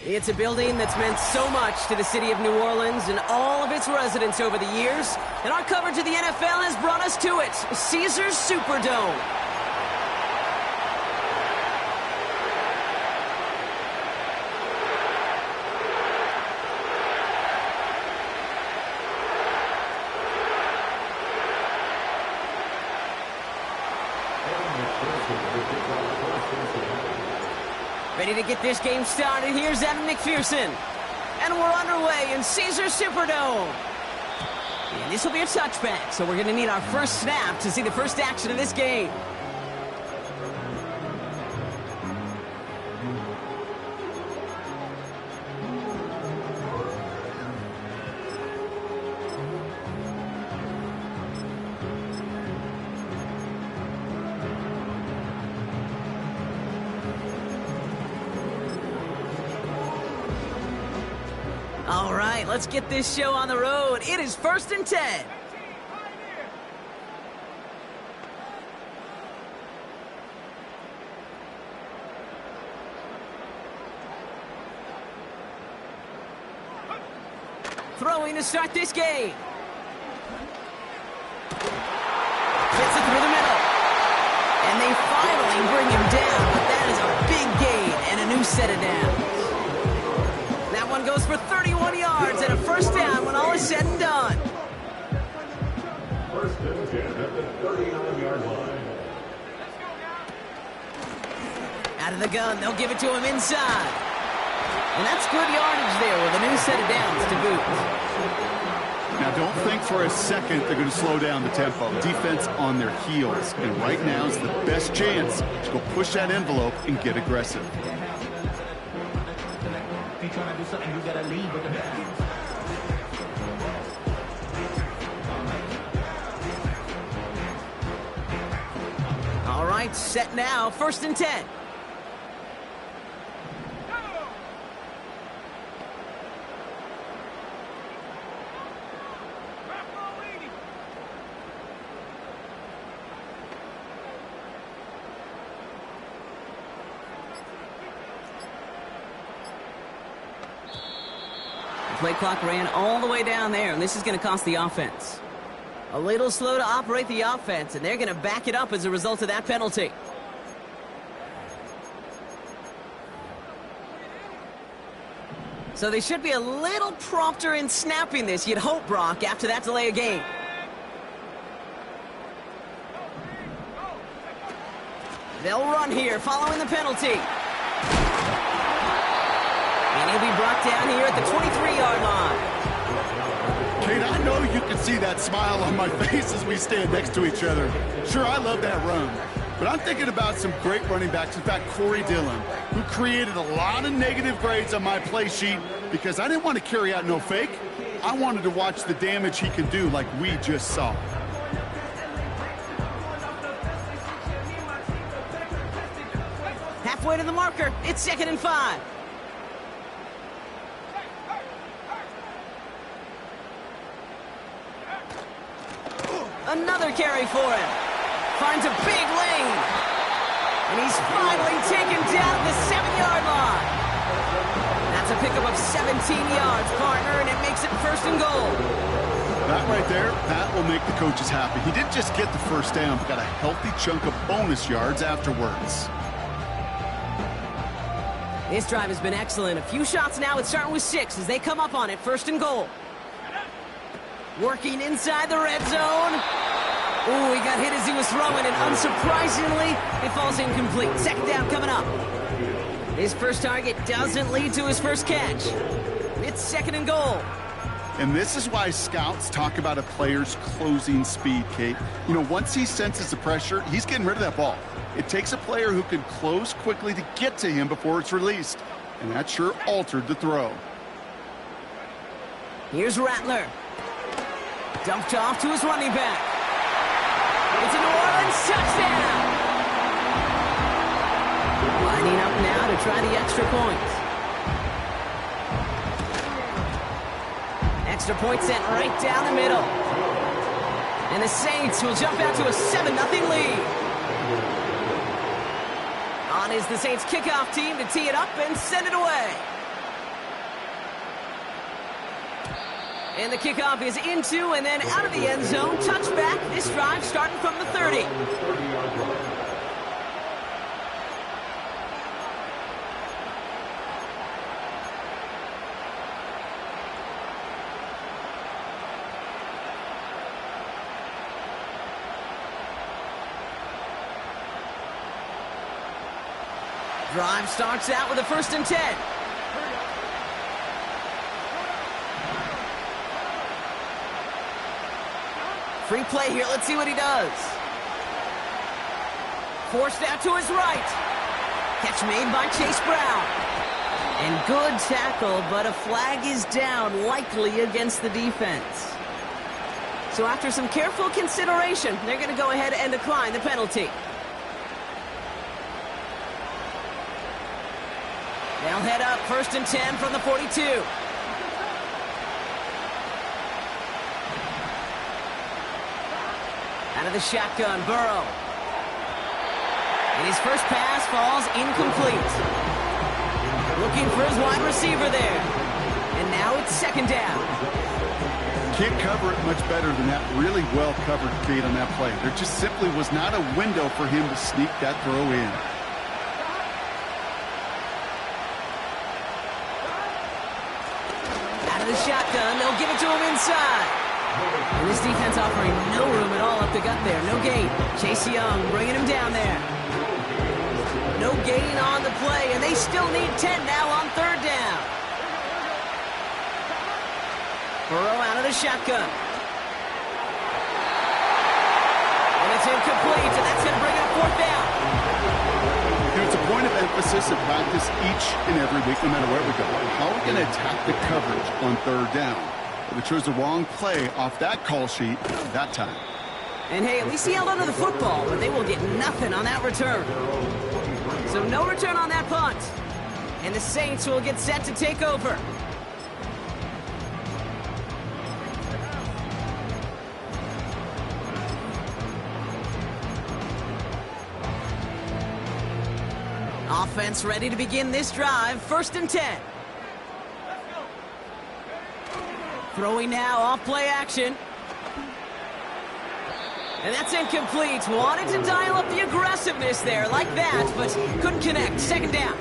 It's a building that's meant so much to the city of New Orleans and all of its residents over the years. And our coverage of the NFL has brought us to it, Caesars Superdome. Ready to get this game started. Here's Evan McPherson. And we're underway in Caesars Superdome. And this will be a touchback, so we're going to need our first snap to see the first action of this game. All right, let's get this show on the road. It is 1st and 10. Throwing to start this game. Fits it through the middle. And they finally bring him down, but that is a big gain and a new set of downs. That one goes for 31 yards and a first down when all is said and done. First and 10 at the 39-yard line. Out of the gun, they'll give it to him inside. And that's good yardage there with a new set of downs to boot. Now, don't think for a second they're going to slow down the tempo. Defense on their heels. And right now is the best chance to go push that envelope and get aggressive. Trying to do something, you gotta lead with the ball. All right, set now, 1st and 10. Play clock ran all the way down there, and this is going to cost the offense. A little slow to operate the offense, and they're going to back it up as a result of that penalty. So they should be a little prompter in snapping this, you'd hope, Brock, after that delay of game. They'll run here following the penalty. And he'll be brought down here at the 23-yard line. Kate, I know you can see that smile on my face as we stand next to each other. Sure, I love that run. But I'm thinking about some great running backs. In fact, Corey Dillon, who created a lot of negative grades on my play sheet because I didn't want to carry out no fake. I wanted to watch the damage he can do like we just saw. Halfway to the marker. It's 2nd and 5. Another carry for him. Finds a big lane. And he's finally taken down at the 7-yard line. That's a pickup of 17 yards, partner, and it makes it 1st and goal. That right there, that will make the coaches happy. He didn't just get the first down, but got a healthy chunk of bonus yards afterwards. This drive has been excellent. A few shots now. It's starting with 6 as they come up on it. 1st and goal. Working inside the red zone. Ooh, he got hit as he was throwing, and unsurprisingly, it falls incomplete. 2nd down coming up. His first target doesn't lead to his first catch. It's 2nd and goal. And this is why scouts talk about a player's closing speed, Kate. You know, once he senses the pressure, he's getting rid of that ball. It takes a player who can close quickly to get to him before it's released. And that sure altered the throw. Here's Rattler. Dumped off to his running back. It's a New Orleans touchdown. Lining up now to try the extra point. Extra point sent right down the middle. And the Saints will jump out to a 7-0 lead. On is the Saints kickoff team to tee it up and send it away. And the kickoff is into and then out of the end zone. Touchback. This drive starting from the 30. Drive starts out with a 1st and 10. Free play here. Let's see what he does. Forced out to his right. Catch made by Chase Brown. And good tackle, but a flag is down, likely against the defense. So after some careful consideration, they're going to go ahead and decline the penalty. They'll head up 1st and 10 from the 42. Out of the shotgun, Burrow. And his first pass falls incomplete. Looking for his wide receiver there. And now it's 2nd down. Can't cover it much better than that really well-covered feed on that play. There just simply was not a window for him to sneak that throw in. Out of the shotgun, they'll give it to him inside. And this defense offering no room at all up the gut there. No gain. Chase Young bringing him down there. No gain on the play, and they still need 10 now on 3rd down. Burrow out of the shotgun. And it's incomplete, and that's going to bring up 4th down. It's a point of emphasis in practice each and every week, no matter where we go. How are we going to attack the coverage on 3rd down? Well, they chose the wrong play off that call sheet that time. And hey, at least he held onto the football, but they will get nothing on that return. So no return on that punt. And the Saints will get set to take over. Offense ready to begin this drive. 1st and 10. Throwing now off play action. And that's incomplete. Wanted to dial up the aggressiveness there like that, but couldn't connect. 2nd down.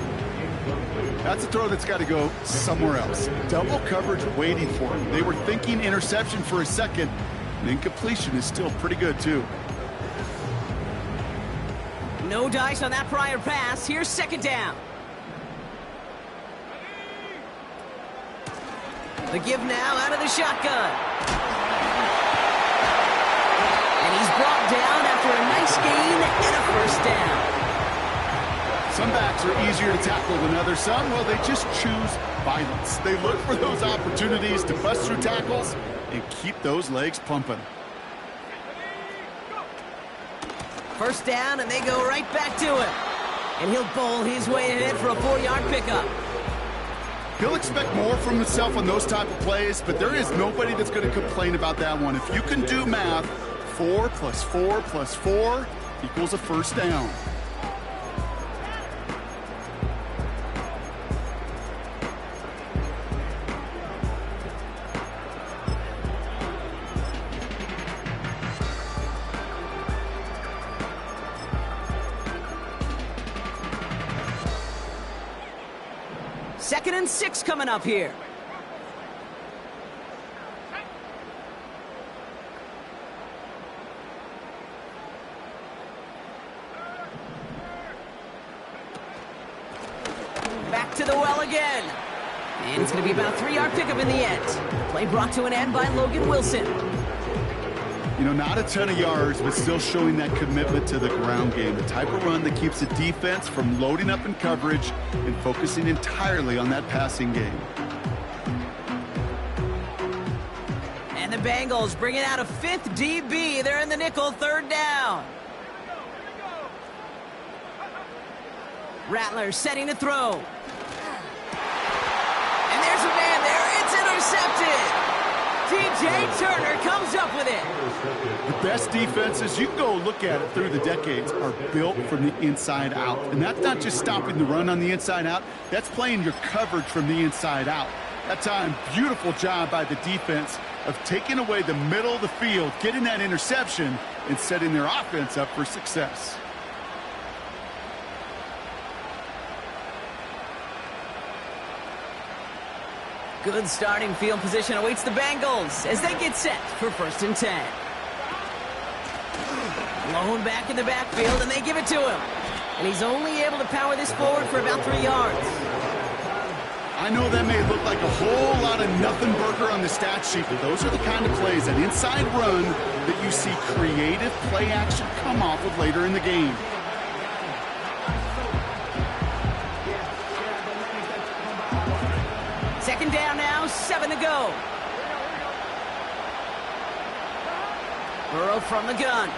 That's a throw that's got to go somewhere else. Double coverage waiting for him. They were thinking interception for a second, and incompletion is still pretty good, too. No dice on that prior pass. Here's 2nd down. The give now out of the shotgun. And he's brought down after a nice gain and a 1st down. Some backs are easier to tackle than others. Some, well, they just choose violence. They look for those opportunities to bust through tackles and keep those legs pumping. 1st down, and they go right back to him. And he'll bowl his way ahead for a 4-yard pickup. He'll expect more from himself on those type of plays, but there is nobody that's going to complain about that one. If you can do math, 4 plus 4 plus 4 equals a 1st down. Second and 6 coming up here. Back to the well again. And it's going to be about a 3-yard pickup in the end. Play brought to an end by Logan Wilson. You know, not a ton of yards, but still showing that commitment to the ground game. The type of run that keeps the defense from loading up in coverage and focusing entirely on that passing game. And the Bengals bringing out a 5th DB. They're in the nickel, 3rd down. Rattler setting to throw. And there's a man there. It's intercepted. TJ Turner comes up with it. The best defenses, you can go look at it through the decades, are built from the inside out. And that's not just stopping the run on the inside out. That's playing your coverage from the inside out. That time, beautiful job by the defense of taking away the middle of the field, getting that interception, and setting their offense up for success. Good starting field position awaits the Bengals as they get set for 1st and 10. Blown back in the backfield, and they give it to him. And he's only able to power this forward for about 3 yards. I know that may look like a whole lot of nothing burger on the stat sheet, but those are the kind of plays, an inside run, that you see creative play action come off of later in the game. Second down now, 7 to go. Burrow from the gun.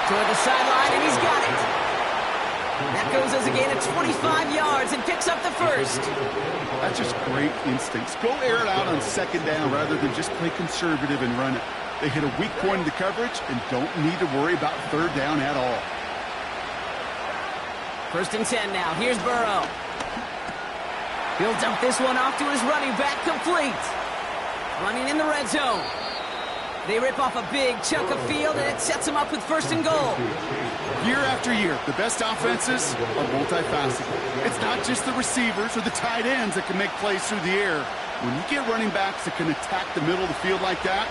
Toward the sideline, and he's got it. That goes as a gain of 25 yards and picks up the first. That's just great instincts. Go air it out on 2nd down rather than just play conservative and run it. They hit a weak point in the coverage and don't need to worry about 3rd down at all. 1st and 10 now. Here's Burrow. He'll dump this one off to his running back, complete. Running in the red zone. They rip off a big chunk of field, and it sets them up with 1st and goal. Year after year, the best offenses are multifaceted. It's not just the receivers or the tight ends that can make plays through the air. When you get running backs that can attack the middle of the field like that,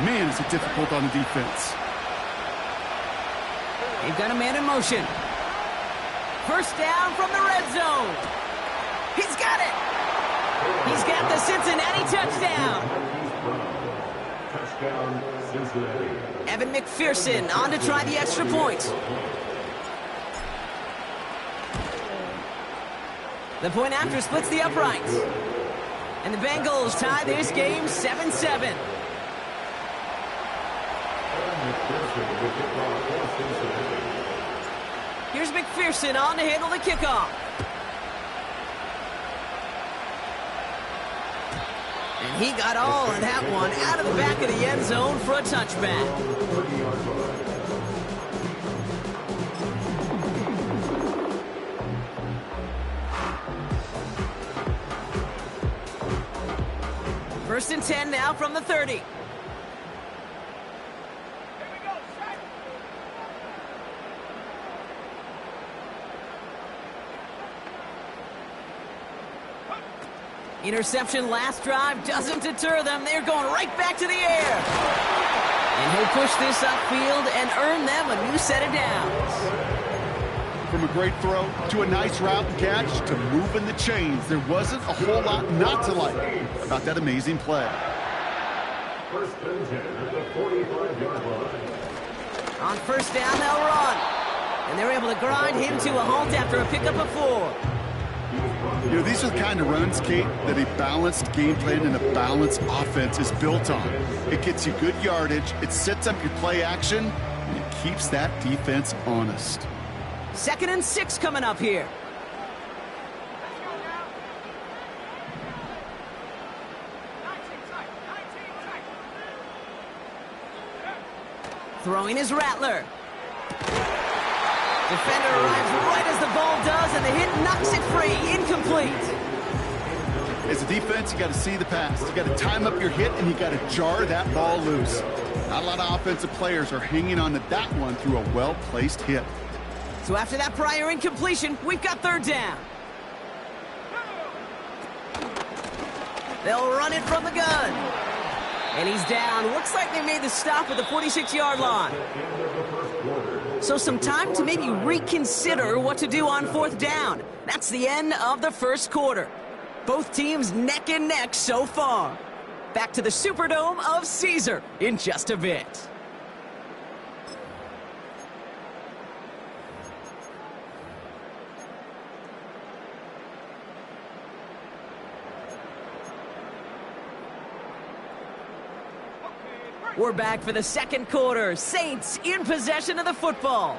man, is it difficult on the defense. They've got a man in motion. 1st down from the red zone. He's got it. He's got the Cincinnati touchdown. Touchdown, Cincinnati. Evan McPherson on to try the extra point. The point after splits the uprights. And the Bengals tie this game 7-7. Here's McPherson on to handle the kickoff. And he got all of that one out of the back of the end zone for a touchback. First and 10 now from the 30. Interception last drive doesn't deter them. They're going right back to the air. And he'll push this upfield and earn them a new set of downs. From a great throw to a nice route and catch to moving the chains, there wasn't a whole lot not to like about that amazing play. 1st and 10 at the 45-yard line. On 1st down, they'll run. And they're able to grind him to a halt after a pickup of 4. You know, these are the kind of runs, Kate, that a balanced game plan and a balanced offense is built on. It gets you good yardage, it sets up your play action, and it keeps that defense honest. 2nd and 6 coming up here. Throwing is Rattler. Defender arrives right as the ball does, and the hit knocks it free. Incomplete. As a defense, you got to see the pass. You got to time up your hit, and you got to jar that ball loose. Not a lot of offensive players are hanging on to that one through a well-placed hit. So after that prior incompletion, we've got 3rd down. They'll run it from the gun. And he's down. Looks like they made the stop at the 46-yard line. So some time to maybe reconsider what to do on 4th down. That's the end of the 1st quarter. Both teams neck and neck so far. Back to the Superdome of Caesar in just a bit. We're back for the 2nd quarter. Saints in possession of the football.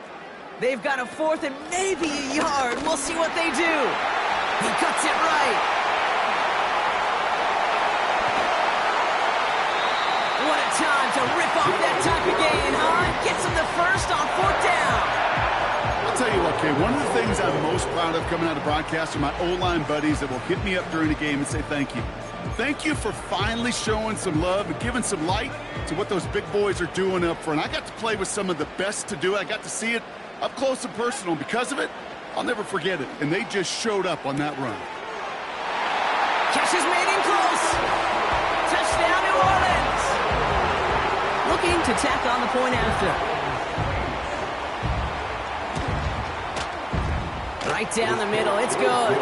They've got a 4th and maybe a yard. We'll see what they do. He cuts it right. What a time to rip off that type of gain, huh? Gets him the first on 4th down. I'll tell you what, Kim, one of the things I'm most proud of coming out of broadcast are my O-line buddies that will hit me up during the game and say thank you. Thank you for finally showing some love and giving some light to what those big boys are doing up front. I got to play with some of the best to do it. I got to see it up close and personal. Because of it, I'll never forget it. And they just showed up on that run. Catch is made in close. Touchdown, New Orleans. Looking to tack on the point after. Right down the middle, it's good.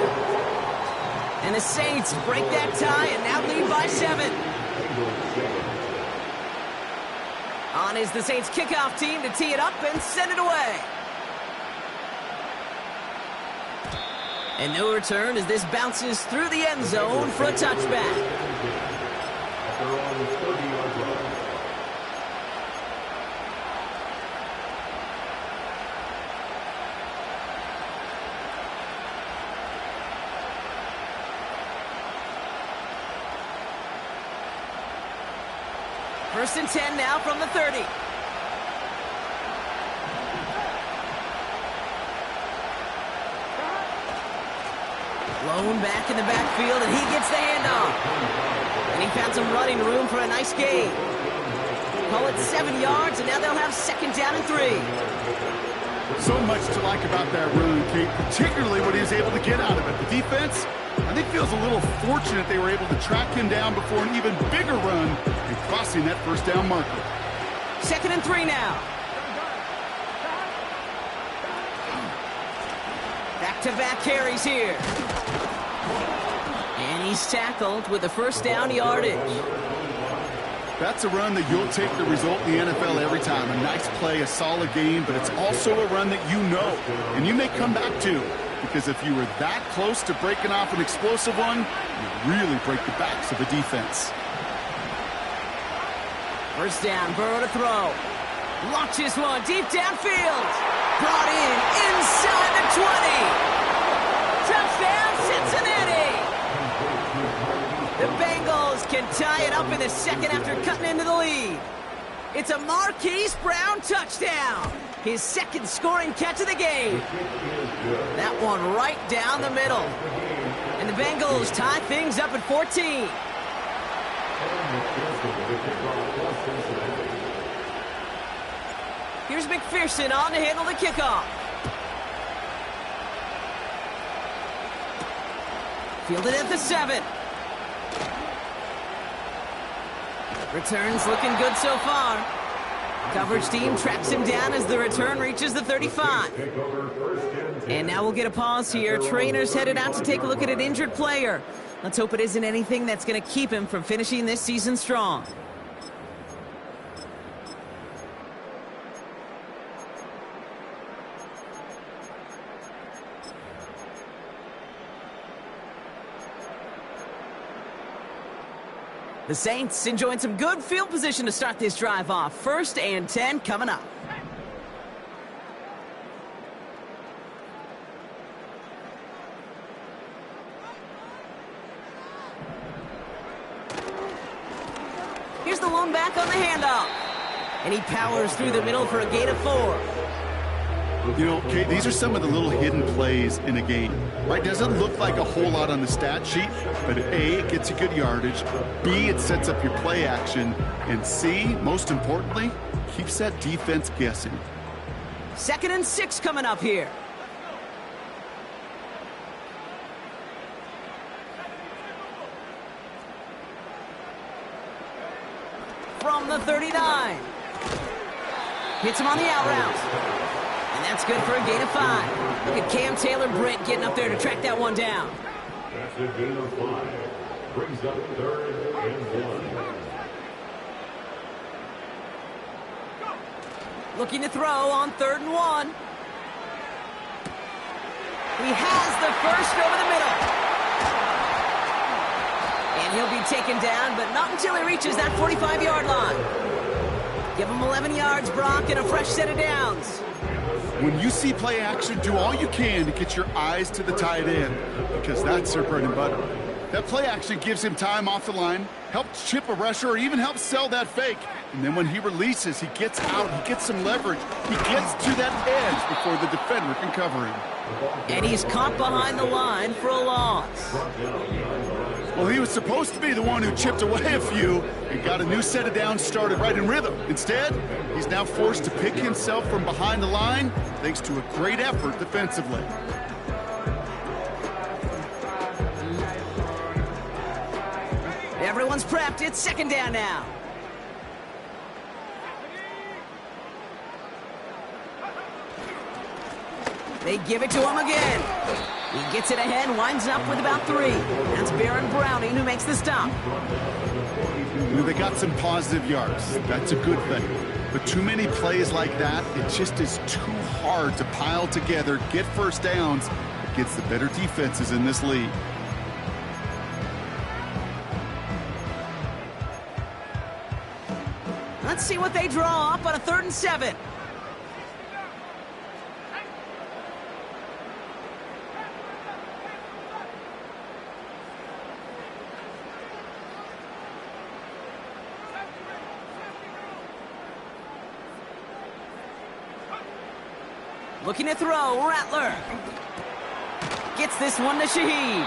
And the Saints break that tie and now lead by 7. On is the Saints kickoff team to tee it up and send it away. And no return as this bounces through the end zone for a touchback. First and 10 now from the 30. Blown back in the backfield, and he gets the handoff. And he found some running room for a nice gain. Call it 7 yards, and now they'll have second down and 3. So much to like about that run, Kate, particularly what he was able to get out of it. The defense, I think, feels a little fortunate they were able to track him down before an even bigger run and crossing that first down marker. Second and 3 now. Back-to-back carries here. And he's tackled with the first down yardage. That's a run that you'll take the result in the NFL every time. A nice play, a solid game, but it's also a run that you know and you may come back to. Because if you were that close to breaking off an explosive one, you really break the backs of the defense. First down, Burrow to throw. Launches one deep downfield. Brought in inside the 20. Touchdown, Cincinnati. The Bengals can tie it up in the second after cutting into the lead. It's a Marquise Brown touchdown. His second scoring catch of the game. That one right down the middle. And the Bengals tie things up at 14. Here's McPherson on to handle the kickoff. Fielded at the 7. Returns looking good so far. Coverage team tracks him down as the return reaches the 35. And now we'll get a pause here. Trainers headed out to take a look at an injured player. Let's hope it isn't anything that's going to keep him from finishing this season strong. The Saints enjoying some good field position to start this drive off. First and 10 coming up. Here's the lone back on the handoff. And he powers through the middle for a gain of 4. You know, Kate, these are some of the little hidden plays in a game, right? Doesn't look like a whole lot on the stat sheet, but A, it gets you good yardage, B, it sets up your play action, and C, most importantly, keeps that defense guessing. Second and 6 coming up here. From the 39. Hits him on the out route. And that's good for a gain of 5. Look at Cam Taylor-Britt getting up there to track that one down. That's a gain of 5. Brings up third and 1. Looking to throw on 3rd and 1. He has the first over the middle. And he'll be taken down, but not until he reaches that 45-yard line. Give him 11 yards, Brock, and a fresh set of downs. When you see play action, do all you can to get your eyes to the tight end, because that's their bread and butter. That play action gives him time off the line, helps chip a rusher, or even helps sell that fake. And then when he releases, he gets out, he gets some leverage. He gets to that edge before the defender can cover him. And he's caught behind the line for a loss. Well, he was supposed to be the one who chipped away a few and got a new set of downs started right in rhythm. Instead, he's now forced to pick himself from behind the line thanks to a great effort defensively. Everyone's prepped. It's second down now. They give it to him again. He gets it ahead, winds up with about 3. That's Baron Browning who makes the stop. They got some positive yards. That's a good thing. But too many plays like that, it just is too hard to pile together, get first downs against the better defenses in this league. Let's see what they draw up on a 3rd and 7. Looking to throw, Rattler. Gets this one to Shaheed.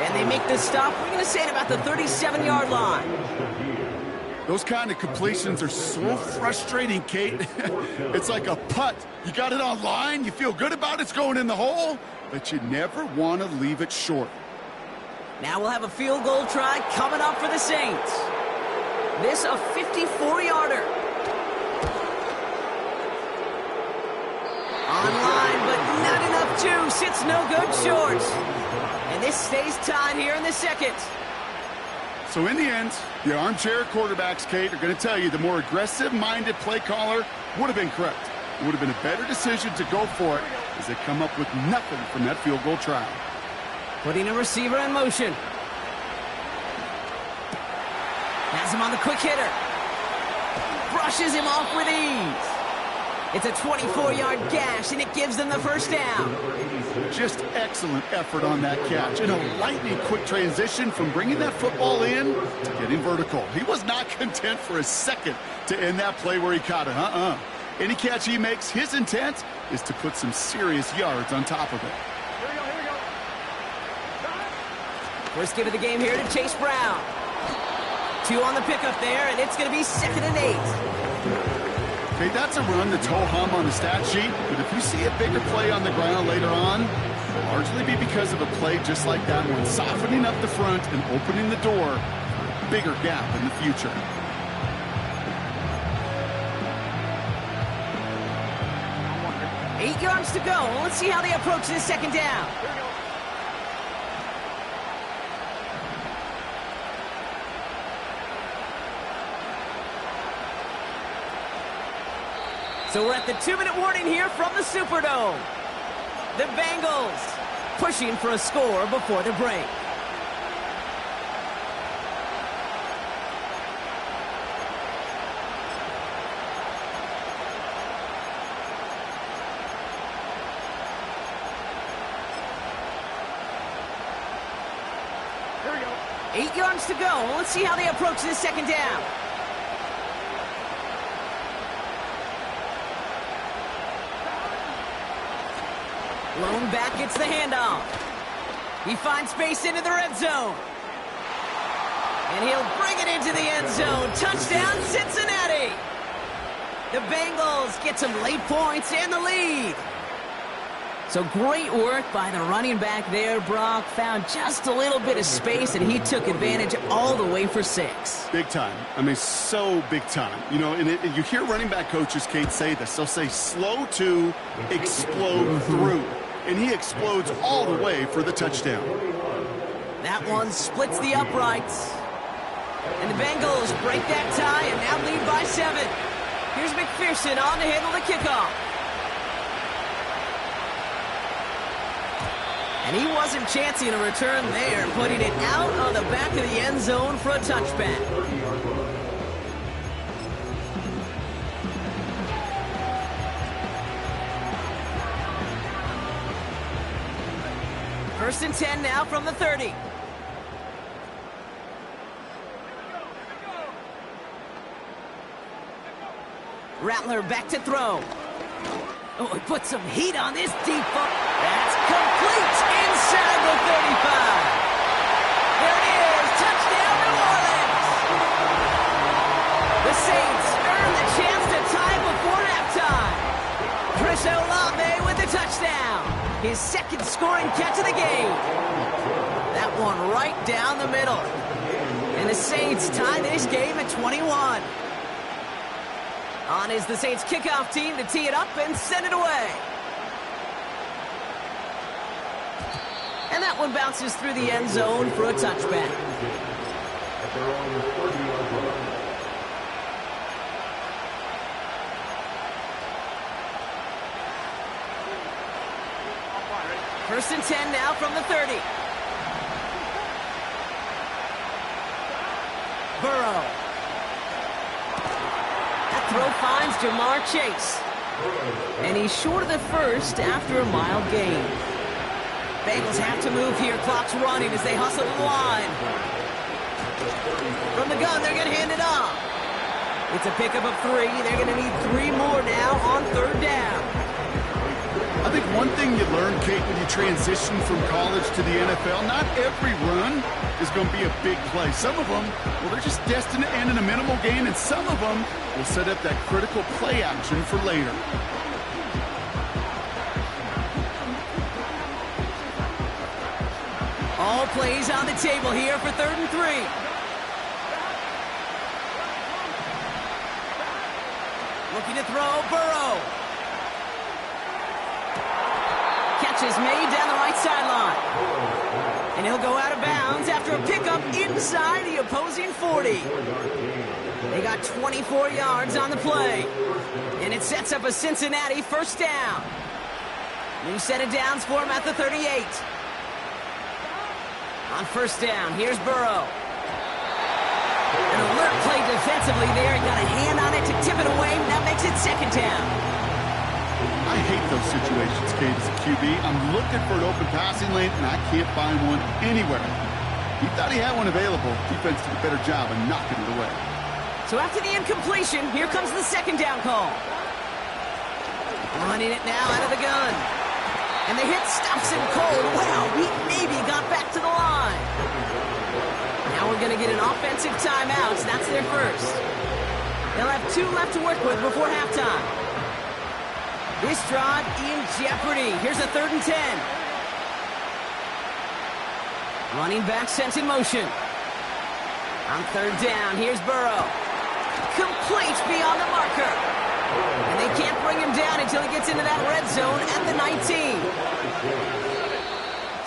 And they make the stop, we're going to say, at about the 37-yard line. Those kind of completions are so frustrating, Kate. It's like a putt. You got it on line, you feel good about it's going in the hole, but you never want to leave it short. Now we'll have a field goal try coming up for the Saints. This a 54-yarder. Online, but not enough juice. It's no good short. And this stays tied here in the second. So in the end, the armchair quarterbacks, Kate, are going to tell you the more aggressive-minded play caller would have been correct. It would have been a better decision to go for it as they come up with nothing from that field goal try. Putting a receiver in motion. Has him on the quick hitter. Brushes him off with ease. It's a 24-yard gash, and it gives them the first down. Just excellent effort on that catch. And a lightning-quick transition from bringing that football in to getting vertical. He was not content for a second to end that play where he caught it. Any catch he makes, his intent is to put some serious yards on top of it. First give of the game here to Chase Brown. 2 on the pickup there, and it's going to be 2nd and 8. Okay, that's a run that's ho-hum on the stat sheet, but if you see a bigger play on the ground later on, it'll largely be because of a play just like that one, softening up the front and opening the door for a bigger gap in the future. Eight yards to go. Let's see how they approach this second down. So we're at the 2-minute warning here from the Superdome. The Bengals pushing for a score before the break. Here we go. 8 yards to go. Let's see how they approach this second down. Lone back gets the handoff. He finds space into the red zone. And he'll bring it into the end zone. Touchdown, Cincinnati. The Bengals get some late points and the lead. So great work by the running back there, Brock. Found just a little bit of space, and he took advantage all the way for 6. Big time. I mean, so big time. You know, and you hear running back coaches, Kate, say this. They'll say slow to explode through. And he explodes all the way for the touchdown. That one splits the uprights. And the Bengals break that tie and now lead by 7. Here's McPherson on to handle the kickoff. And he wasn't chancing a return there, putting it out on the back of the end zone for a touchback. First and 10 now from the 30. Rattler back to throw. Oh, he put some heat on this deep ball. That's complete inside the 35. There it is. Touchdown, New Orleans. The Saints earn the chance to tie before halftime. Chris Olave with the touchdown. His second scoring catch of the game. That one right down the middle. And the Saints tie this game at 21. On is the Saints kickoff team to tee it up and send it away. And that one bounces through the end zone for a touchback. First and 10 now from the 30. Burrow. That throw finds Jamar Chase. And he's short of the first after a mild gain. Bengals have to move here. Clock's running as they hustle the line. From the gun, they're going to hand it off. It's a pickup of 3. They're going to need 3 more now on third down. I think one thing you learn, Kate, when you transition from college to the NFL, not every run is going to be a big play. Some of them, well, they're just destined to end in a minimal gain, and some of them will set up that critical play action for later. All plays on the table here for 3rd and 3. Looking to throw, Burrow. Catch is made down the right sideline. And he'll go out of bounds after a pickup inside the opposing 40. They got 24 yards on the play. And it sets up a Cincinnati first down. New set of downs for him at the 38. On first down, here's Burrow. An alert play defensively there. He got a hand on it to tip it away. That makes it second down. I hate those situations, Kate, as a QB. I'm looking for an open passing lane, and I can't find one anywhere. He thought he had one available. Defense did a better job of knocking it away. So after the incompletion, here comes the second down call. Running it now out of the gun. And the hit stops him cold. Wow, he maybe got back to the line. Now we're going to get an offensive timeout. That's their first. They'll have 2 left to work with before halftime. This drive in jeopardy. Here's a 3rd and 10. Running back sent in motion. On third down, here's Burrow. Complete beyond the marker. And they can't bring him down until he gets into that red zone at the 19.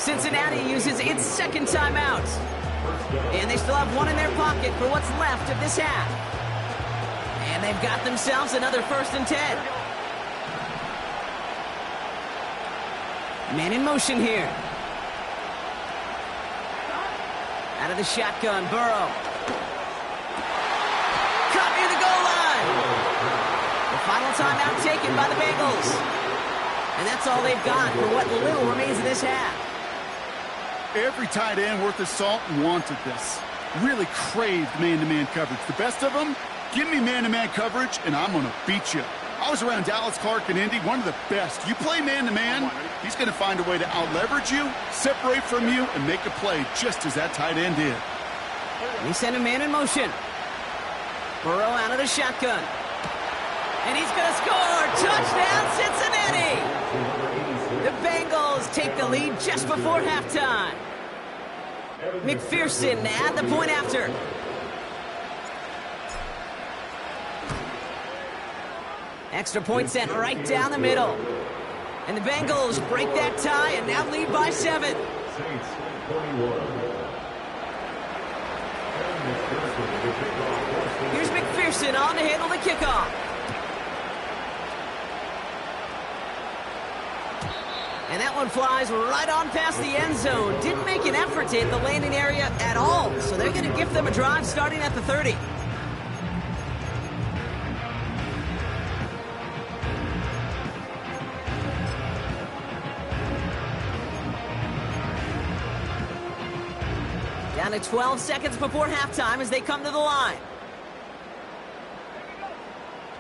Cincinnati uses its second timeout. And they still have 1 in their pocket for what's left of this half. And they've got themselves another 1st and 10. Man in motion here. Out of the shotgun, Burrow. Caught near the goal line. The final timeout taken by the Bengals. And that's all they've got for what little remains of this half. Every tight end worth his salt wanted this. Really craved man-to-man coverage. The best of them, give me man-to-man coverage, and I'm going to beat you. I was around Dallas Clark and Indy, one of the best. You play man-to-man, he's going to find a way to out-leverage you, separate from you, and make a play just as that tight end did. They send a man in motion. Burrow out of the shotgun. And he's going to score. Touchdown, Cincinnati! The Bengals take the lead just before halftime. McPherson at the point after. Extra point sent right down the middle. And the Bengals break that tie and now lead by 7. Here's McPherson on to handle the kickoff. And that one flies right on past the end zone. Didn't make an effort to hit the landing area at all. So they're going to give them a drive starting at the 30. Down to 12 seconds before halftime as they come to the line.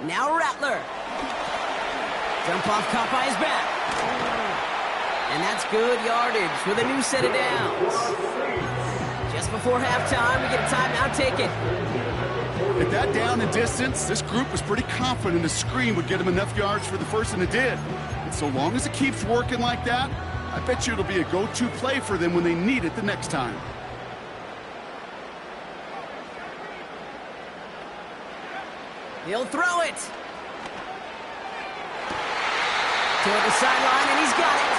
Now Rattler. Jump off caught by his back. And that's good yardage with a new set of downs. Just before halftime, we get a timeout taken. At that down and distance, this group was pretty confident a screen would get them enough yards for the first, and it did. And so long as it keeps working like that, I bet you it'll be a go-to play for them when they need it the next time. He'll throw it. Toward the sideline, and he's got it.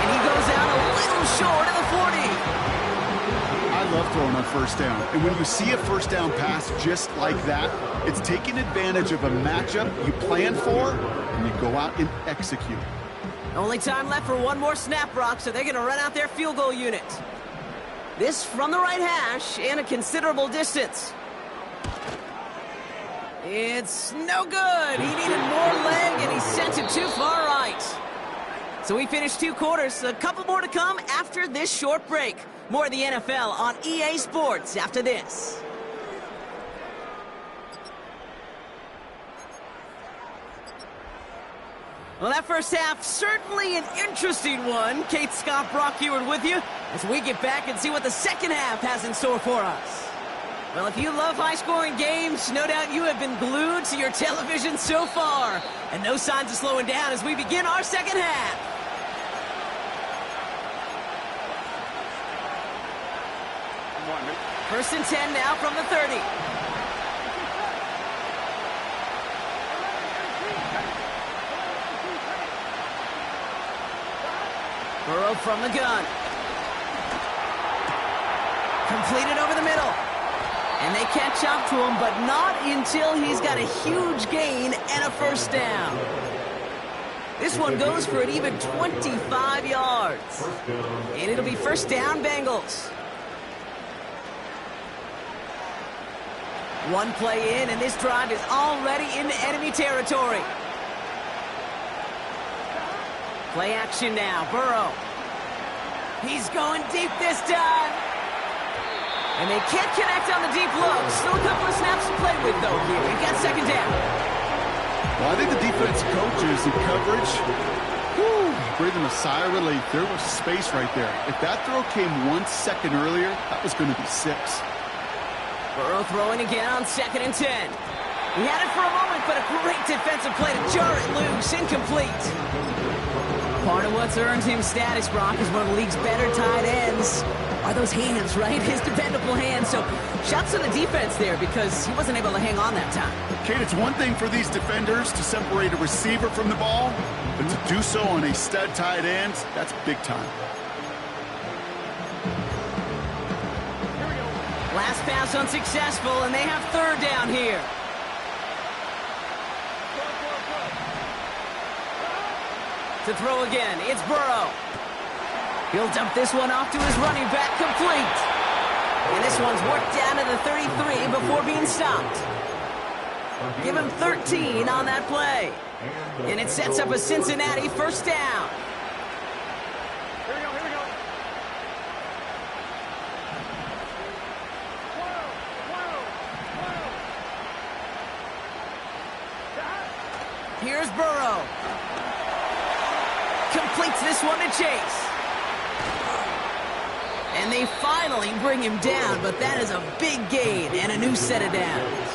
And he goes out a little short of the 40. I love throwing on first down. And when you see a first down pass just like that, it's taking advantage of a matchup you plan for, and you go out and execute. Only time left for one more snap, Brock, so they're going to run out their field goal unit. This from the right hash and a considerable distance. It's no good. He needed more leg, and he sent it too far right. So we finished 2 quarters. A couple more to come after this short break. More of the NFL on EA Sports after this. Well, that first half, certainly an interesting one. Kate Scott, Brock Ewart with you as we get back and see what the second half has in store for us. Well, if you love high-scoring games, no doubt you have been glued to your television so far. And no signs of slowing down as we begin our second half. First and 10 now from the 30. Burrow from the gun. Completed over the middle. And they catch up to him, but not until he's got a huge gain and a first down. This one goes for an even 25 yards. And it'll be first down, Bengals. One play in, and this drive is already into enemy territory. Play action now, Burrow. He's going deep this time. And they can't connect on the deep look. Still a couple of snaps to play with, though, here. We've got second down. Well, I think the defense coaches in coverage, breathing a sigh of relief. There was space right there. If that throw came 1 second earlier, that was going to be 6. Burrow throwing again on second and 10. He had it for a moment, but a great defensive play to jar it loose. Incomplete. Part of what's earned him status, Brock, is one of the league's better tight ends. Are those hands, right? His dependable hands. So shouts to the defense there because he wasn't able to hang on that time. Kate, it's one thing for these defenders to separate a receiver from the ball, but to do so on a stud tight end, that's big time. Last pass unsuccessful, and they have third down here. To throw again, it's Burrow. He'll dump this one off to his running back, complete. And this one's worked down to the 33 before being stopped. Give him 13 on that play. And it sets up a Cincinnati first down. Here we go, here we go. Here's Burrow. Completes this one to Chase. And they finally bring him down, but that is a big gain and a new set of downs.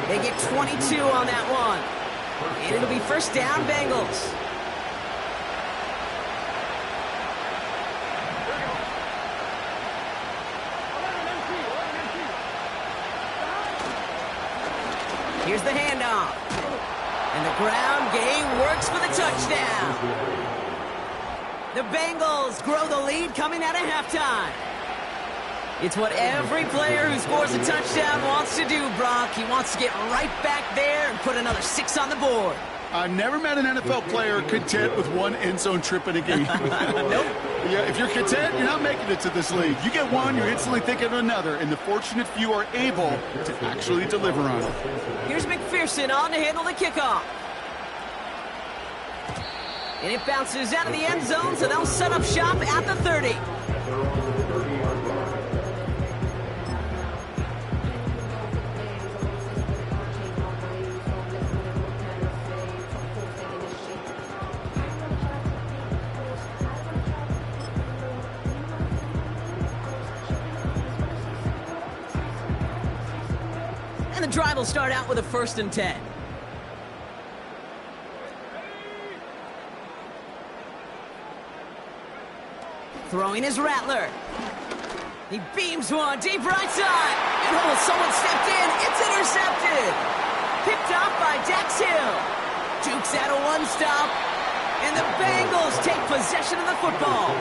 They get 22 on that one. And it'll be first down, Bengals. Here's the handoff. And the ground game works for the touchdown. The Bengals grow the lead coming out of halftime. It's what every player who scores a touchdown wants to do, Brock. He wants to get right back there and put another 6 on the board. I've never met an NFL player content with one end zone trip in a game. Nope. Yeah, if you're content, you're not making it to this league. You get one, you're instantly thinking of another, and the fortunate few are able to actually deliver on it. Here's McPherson on to handle the kickoff. And it bounces out of the end zone, so they'll set up shop at the 30. the drive will start out with a 1st and 10. Throwing his Rattler. He beams one deep right side. And oh, someone stepped in. It's intercepted. Picked off by Dax Hill. Dukes out a one-stop. And the Bengals take possession of the football.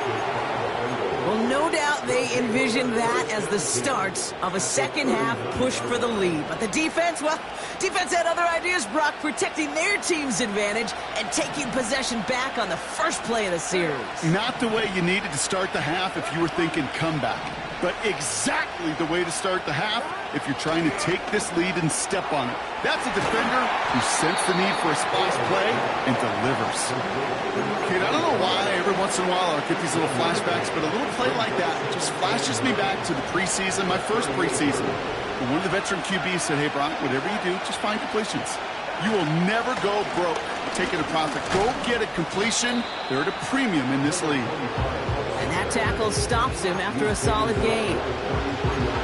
Well, no doubt they envisioned that as the start of a second-half push for the lead. But the defense, well, defense had other ideas, Brock, protecting their team's advantage and taking possession back on the first play of the series. Not the way you needed to start the half if you were thinking comeback, but exactly the way to start the half if you're trying to take this lead and step on it. That's a defender who sensed the need for a splash play and delivers. Kid, I don't know why every once in a while I'll get these little flashbacks, but a little play like that just flashes me back to the preseason, my first preseason. And one of the veteran QBs said, hey, Brock, whatever you do, just find completions. You will never go broke taking a profit. Go get a completion. They're at a premium in this league. And that tackle stops him after a solid gain.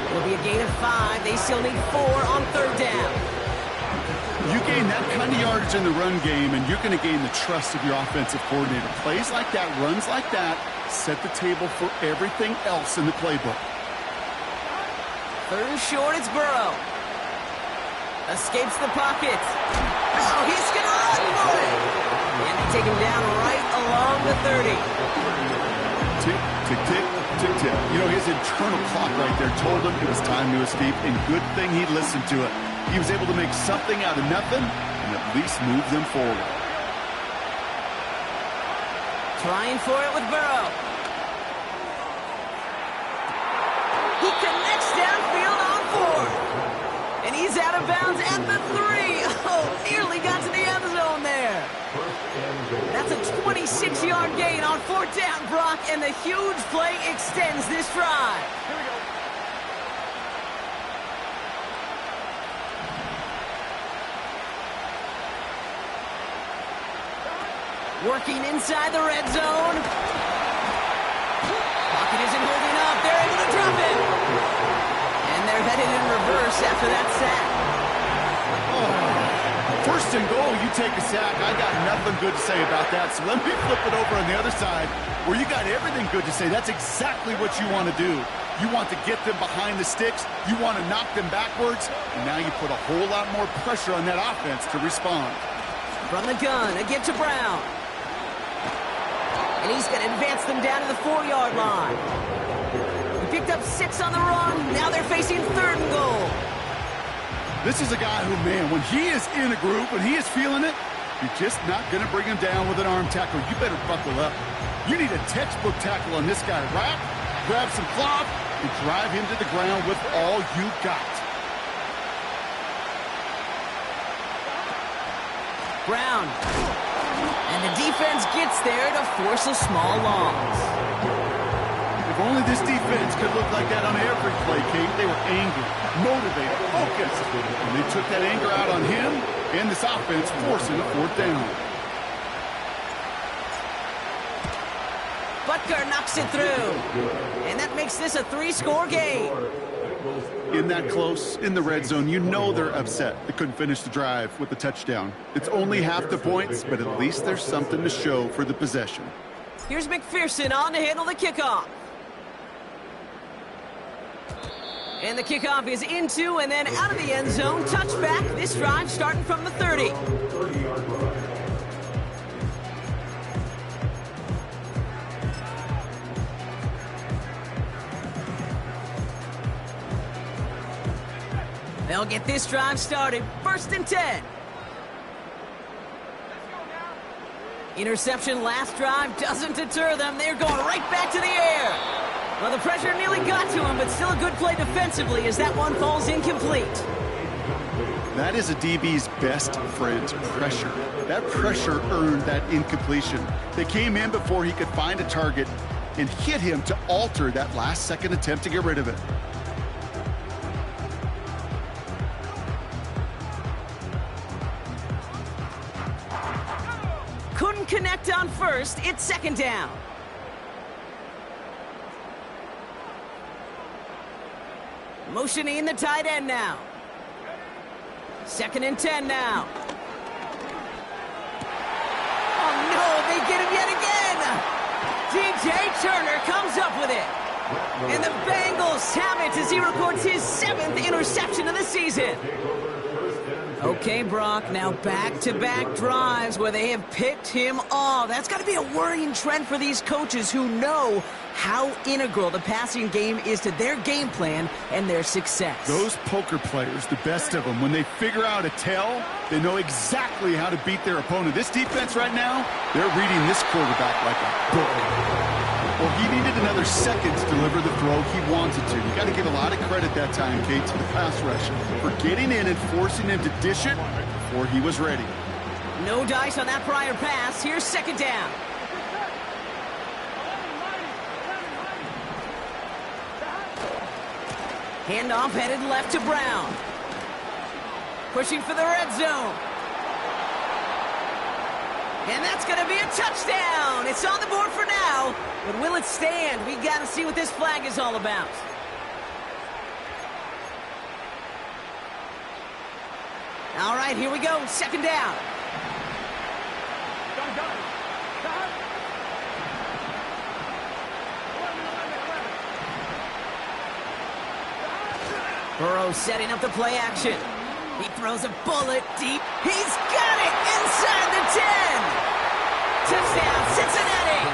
It'll be a gain of 5. They still need 4 on 3rd down. You gain that kind of yardage in the run game, and you're going to gain the trust of your offensive coordinator. Plays like that, runs like that, set the table for everything else in the playbook. 3rd and short, it's Burrow. Escapes the pocket. Oh, he's going to run for it. And they take him down right along the 30. Tick, tick, tick, tick, tick. You know, his internal clock right there told him it was time to escape, and good thing he listened to it. He was able to make something out of nothing and at least move them forward. Trying for it with Burrow. He connects downfield on 4. And he's out of bounds at the 3. Oh, nearly got to the end zone there. That's a 26-yard gain on 4th down, Brock, and the huge play extends this drive. Here we go. Working inside the red zone. Pocket isn't holding up. They're able to drop it. And they're headed in reverse after that sack. Oh, 1st and goal, you take a sack. I got nothing good to say about that. So let me flip it over on the other side where you got everything good to say. That's exactly what you want to do. You want to get them behind the sticks. You want to knock them backwards. And now you put a whole lot more pressure on that offense to respond. From the gun, again to Brown. And he's going to advance them down to the 4-yard line. He picked up 6 on the run. Now they're facing 3rd and goal. This is a guy who, man, when he is in a group and he is feeling it, you're just not going to bring him down with an arm tackle. You better buckle up. You need a textbook tackle on this guy. Wrap, grab some cloth, and drive him to the ground with all you got. Brown. And the defense gets there to force a small loss. If only this defense could look like that on every play, Kate. They were angry, motivated, focused. And they took that anger out on him and this offense, forcing a 4th down. Butker knocks it through. And that makes this a 3-score game. In that close, in the red zone, you know they're upset. They couldn't finish the drive with the touchdown. It's only half the points, but at least there's something to show for the possession. Here's McPherson on to handle the kickoff. And the kickoff is into and then out of the end zone. Touchback. This drive starting from the 30. They'll get this drive started. 1st and 10. Interception last drive doesn't deter them. They're going right back to the air. Well, the pressure nearly got to him, but still a good play defensively as that one falls incomplete. That is a DB's best friend, pressure. That pressure earned that incompletion. They came in before he could find a target and hit him to alter that last-second attempt to get rid of it. Couldn't connect on 1st. It's 2nd down. Motioning the tight end now. 2nd and 10 now. Oh, no, they get him yet again. DJ Turner comes up with it. And the Bengals have it as he records his 7th interception of the season. Okay, Brock, now back-to-back drives where they have picked him off. That's got to be a worrying trend for these coaches who know how integral the passing game is to their game plan and their success. Those poker players, the best of them, when they figure out a tell, they know exactly how to beat their opponent. This defense right now, they're reading this quarterback like a book. Well, he needed another second to deliver the throw he wanted to. You got to give a lot of credit that time, Kate, to the pass rush for getting in and forcing him to dish it before he was ready. No dice on that prior pass. Here's 2nd down. Handoff headed left to Brown. Pushing for the red zone. And that's going to be a touchdown. It's on the board for now. But will it stand? We got to see what this flag is all about. All right, here we go. 2nd down. Burrow setting up the play action. He throws a bullet deep. He's got it inside the 10. Touchdown, Cincinnati.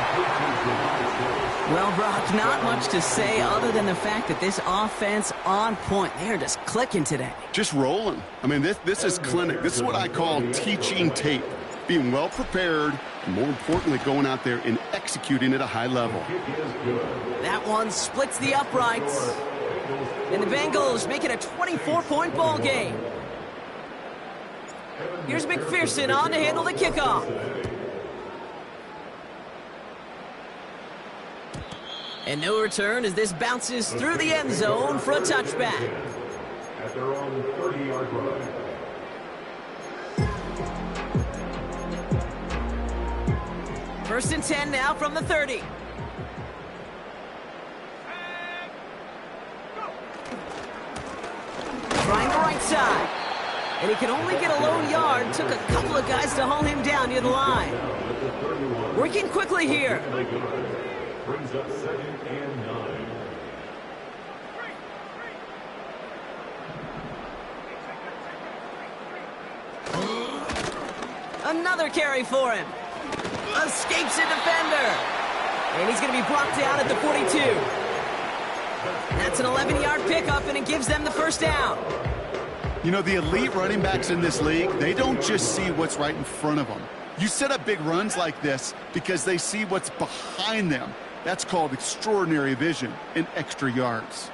Well, Brock, not much to say other than the fact that this offense on point. They are just clicking today. Just rolling. I mean, this is clinic. This is what I call teaching tape. Being well prepared, and more importantly, going out there and executing at a high level. That one splits the uprights. And the Bengals make it a 24-point ball game. Here's McPherson on to handle the kickoff. And no return as this bounces through the end zone for a touchback. At their own 30-yard line. First and 10 now from the 30. Trying the right side. And he could only get a lone yard. Took a couple of guys to haul him down near the line. Working quickly here. Brings up 2nd and 9. Another carry for him. Escapes a defender. And he's going to be brought down at the 42. That's an 11-yard pickup, and it gives them the 1st down. You know, the elite running backs in this league, they don't just see what's right in front of them. You set up big runs like this because they see what's behind them. That's called extraordinary vision and extra yards.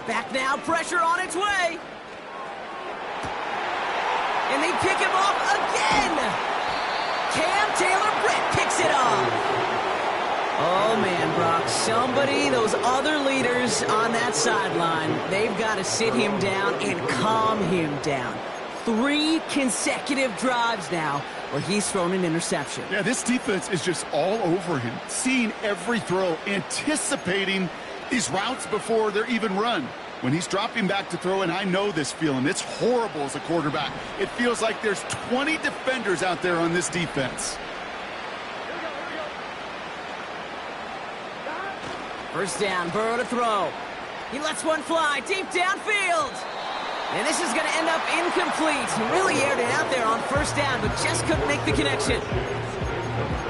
Back now, pressure on its way. And they pick him off again. Cam Taylor-Britt picks it off. Oh, man, Brock, those other leaders on that sideline, they've got to sit him down and calm him down. 3 consecutive drives now where he's thrown an interception. Yeah, this defense is just all over him, seeing every throw, anticipating these routes before they're even run. When he's dropping back to throw, and I know this feeling, it's horrible as a quarterback. It feels like there's 20 defenders out there on this defense. First down, Burrow to throw. He lets one fly deep downfield. And this is going to end up incomplete. He really aired it out there on 1st down, but just couldn't make the connection.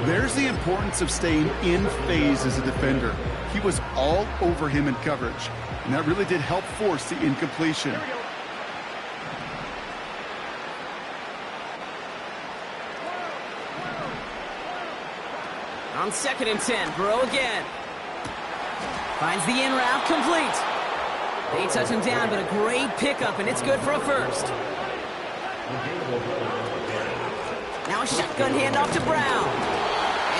There's the importance of staying in phase as a defender. He was all over him in coverage, and that really did help force the incompletion. On 2nd and 10, Burrow again. Finds the in route complete. They touch him down, but a great pickup, and it's good for a 1st. Now a shotgun handoff to Brown.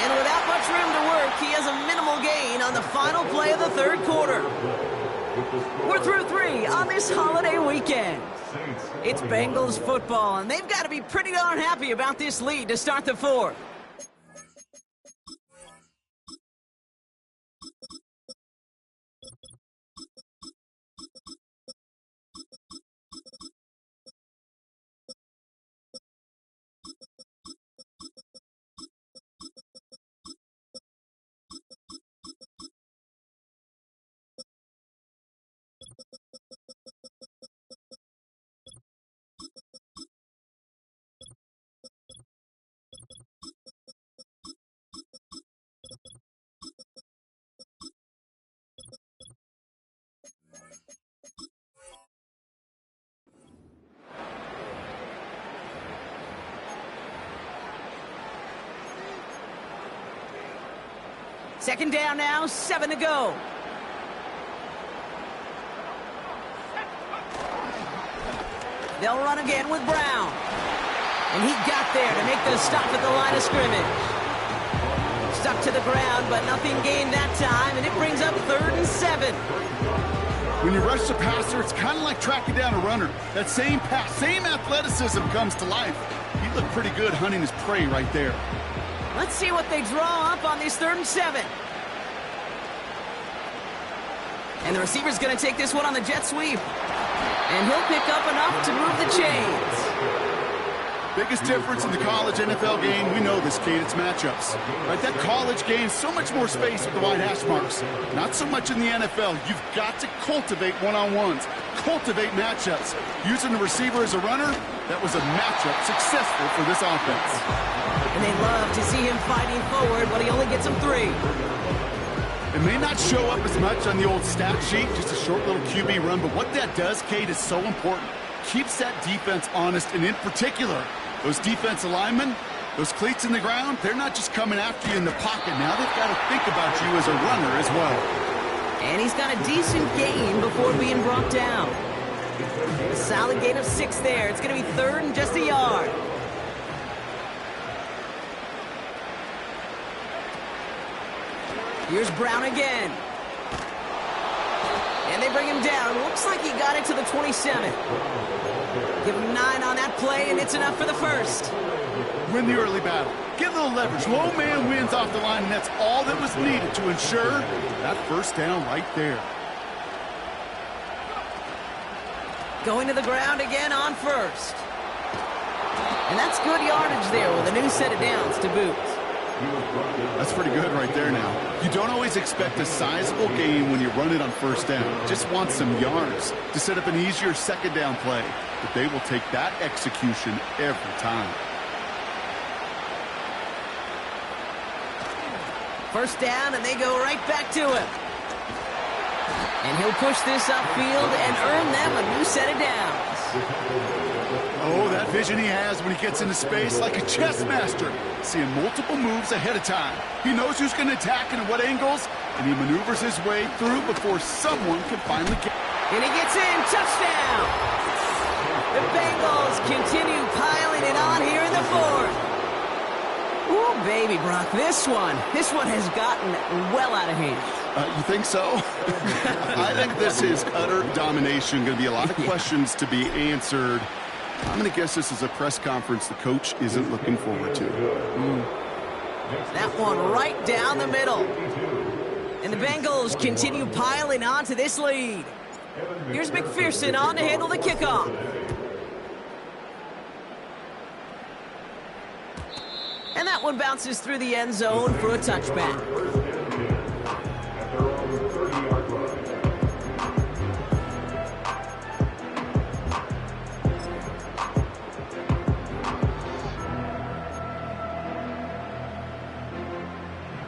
And without much room to work, he has a minimal gain on the final play of the 3rd quarter. We're through 3 on this holiday weekend. It's Bengals football, and they've got to be pretty darn happy about this lead to start the 4th. Second down now, 7 to go. They'll run again with Brown. And he got there to make the stop at the line of scrimmage. Stuck to the ground, but nothing gained that time, and it brings up 3rd and 7. When you rush the passer, it's kind of like tracking down a runner. That same pass, same athleticism comes to life. He looked pretty good hunting his prey right there. Let's see what they draw up on this 3rd and 7. And the receiver's going to take this one on the jet sweep. And he'll pick up enough to move the chains. Biggest difference in the college NFL game, we know this, Kate, it's matchups. Right, that college game, so much more space with the wide hash marks. Not so much in the NFL. You've got to cultivate one-on-ones, cultivate matchups. Using the receiver as a runner, that was a matchup successful for this offense. And they love to see him fighting forward, but he only gets them 3. It may not show up as much on the old stat sheet, just a short little QB run, but what that does, Kate, is so important. Keeps that defense honest, and in particular, those defensive linemen, those cleats in the ground, they're not just coming after you in the pocket. Now they've got to think about you as a runner as well. And he's got a decent gain before being brought down. A solid gain of 6 there. It's going to be 3rd and just a yard. Here's Brown again. And they bring him down. Looks like he got it to the 27. Give him 9 on that play, and it's enough for the first. Win the early battle. Get a little leverage. Low man wins off the line, and that's all that was needed to ensure that first down right there. Going to the ground again on first. And that's good yardage there with a new set of downs to boot. That's pretty good right there now. You don't always expect a sizable gain when you run it on first down. Just want some yards to set up an easier second down play. But they will take that execution every time. First down, and they go right back to him. And he'll push this upfield and earn them a new set of downs. Oh, that vision he has when he gets into space like a chess master, seeing multiple moves ahead of time. He knows who's going to attack and at what angles, and he maneuvers his way through before someone can finally get. And he gets in, touchdown! The Bengals continue piling it on here in the 4th. Ooh, baby, Brock, this one has gotten well out of hand. You think so? I think this is utter domination. Going to be a lot of questions to be answered. I'm going to guess this is a press conference the coach isn't looking forward to. That one right down the middle. And the Bengals continue piling on to this lead. Here's McPherson on to handle the kickoff. And that one bounces through the end zone for a touchback.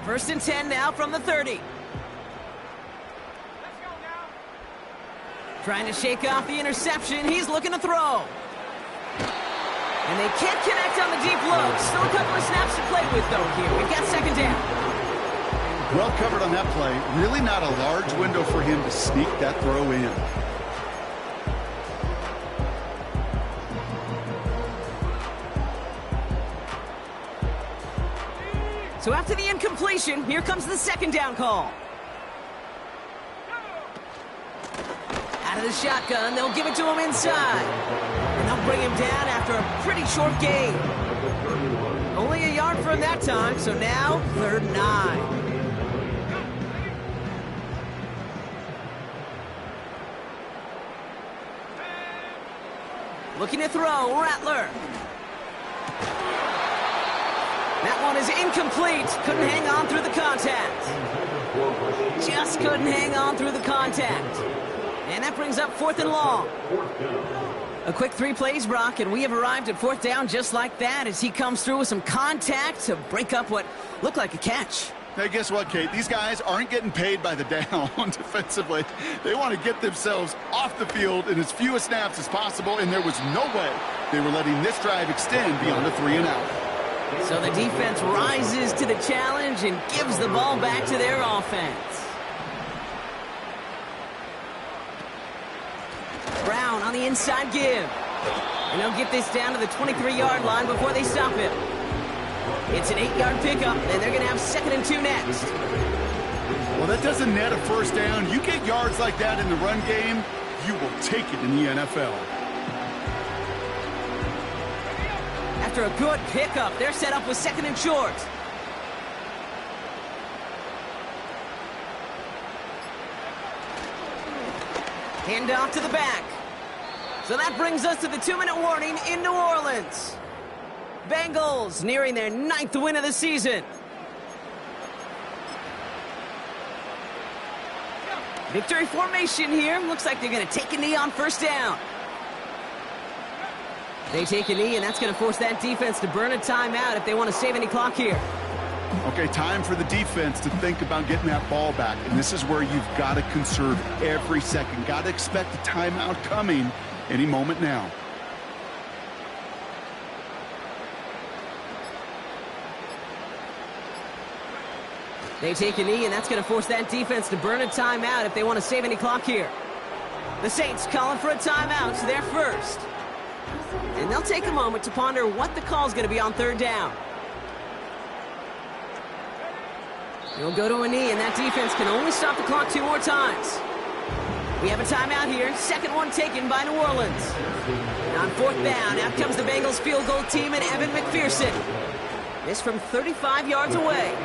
First and 10 now from the 30. Trying to shake off the interception. He's looking to throw. And they can't connect on the deep low. Still a couple of snaps to play with, though, here. We've got second down. Well covered on that play. Really not a large window for him to sneak that throw in. So after the incompletion, here comes the second down call. Out of the shotgun, they'll give it to him inside. And they'll bring him down after a pretty short gain. Only a yard for him that time, so now 3rd and 9. Looking to throw, Rattler. That one is incomplete. Couldn't hang on through the contact. Just couldn't hang on through the contact. And that brings up 4th and long. A quick 3 plays, Brock, and we have arrived at 4th down just like that as he comes through with some contact to break up what looked like a catch. Hey, guess what, Kate? These guys aren't getting paid by the down defensively. They want to get themselves off the field in as few snaps as possible, and there was no way they were letting this drive extend beyond a 3 and out. So the defense rises to the challenge and gives the ball back to their offense. Brown on the inside give. And they'll get this down to the 23-yard line before they stop him. It's an 8-yard pickup, and they're going to have 2nd and 2 next. Well, that doesn't net a first down. You get yards like that in the run game, you will take it in the NFL. After a good pickup, they're set up with 2nd and short. Hand off to the back. So that brings us to the 2-minute warning in New Orleans. Bengals nearing their 9th win of the season. Victory formation here. Looks like they're going to take a knee on first down. They take a knee, and that's going to force that defense to burn a timeout if they want to save any clock here. Okay, time for the defense to think about getting that ball back. And this is where you've got to conserve every second. Got to expect a timeout coming any moment now. They take a knee, and that's going to force that defense to burn a timeout if they want to save any clock here. The Saints calling for a timeout, so they're first. And they'll take a moment to ponder what the call is going to be on 3rd down. They'll go to a knee, and that defense can only stop the clock 2 more times. We have a timeout here. 2nd one taken by New Orleans. And on 4th down, out comes the Bengals field goal team and Evan McPherson. This from 35 yards away.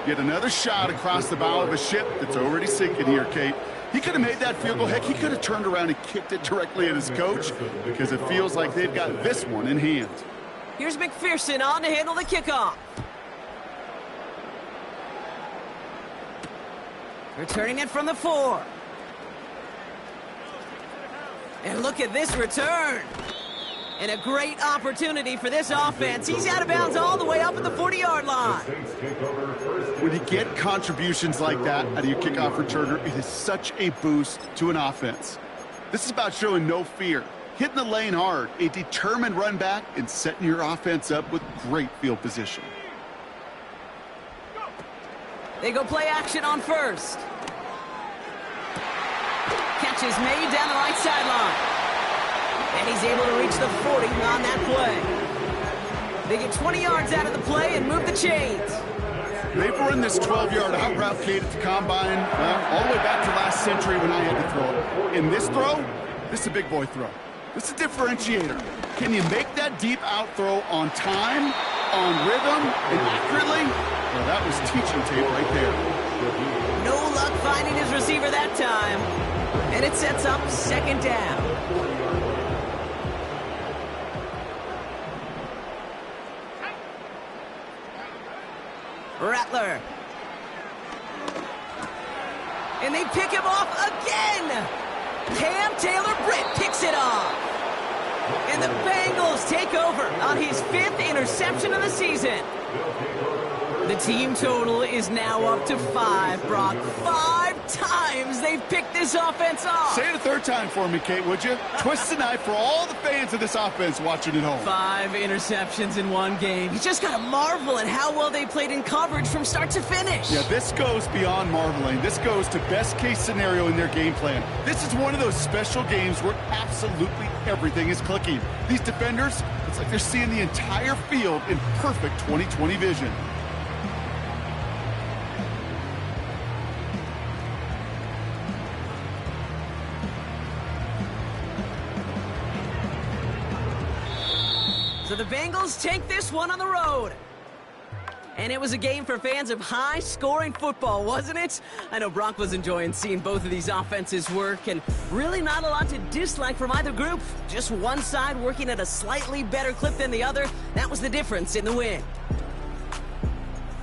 Get another shot across the bow of a ship that's already sinking here, Kate. He could have made that field goal. Heck, he could have turned around and kicked it directly at his coach because it feels like they've got this one in hand. Here's McPherson on to handle the kickoff. Returning it from the 4. And look at this return. And a great opportunity for this offense. He's out of bounds all the way up at the 40-yard line. When you get contributions like that out of your kickoff returner, it is such a boost to an offense. This is about showing no fear, hitting the lane hard, a determined run back, and setting your offense up with great field position. They go play action on first. Catch is made down the right sideline. And he's able to reach the 40 on that play. They get 20 yards out of the play and move the chains. They've run this 12-yard out route, Kate, at the combine, all the way back to last century when I had to throw it. In this throw, this is a big boy throw. This is a differentiator. Can you make that deep out throw on time, on rhythm, and accurately? Well, that was teaching tape right there. No luck finding his receiver that time. And it sets up 2nd down. Rattler. And they pick him off again. Cam Taylor-Britt picks it off. And the Bengals take over on his 5th interception of the season. The team total is now up to 5, Brock. 5 times they've picked this offense off. Say it a 3rd time for me, Kate, would you? Twist the knife for all the fans of this offense watching at home. 5 interceptions in one game. You just got to marvel at how well they played in coverage from start to finish. Yeah, this goes beyond marveling. This goes to best-case scenario in their game plan. This is one of those special games where absolutely everything is clicking. These defenders, it's like they're seeing the entire field in perfect 20/20 vision. So the Bengals take this one on the road. And it was a game for fans of high-scoring football, wasn't it? I know Brock was enjoying seeing both of these offenses work, and really not a lot to dislike from either group. Just one side working at a slightly better clip than the other. That was the difference in the win.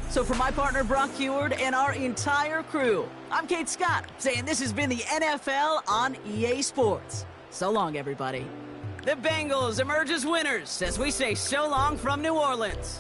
So for my partner, Brock Heward, and our entire crew, I'm Kate Scott, saying this has been the NFL on EA Sports. So long, everybody. The Bengals emerge as winners as we say so long from New Orleans.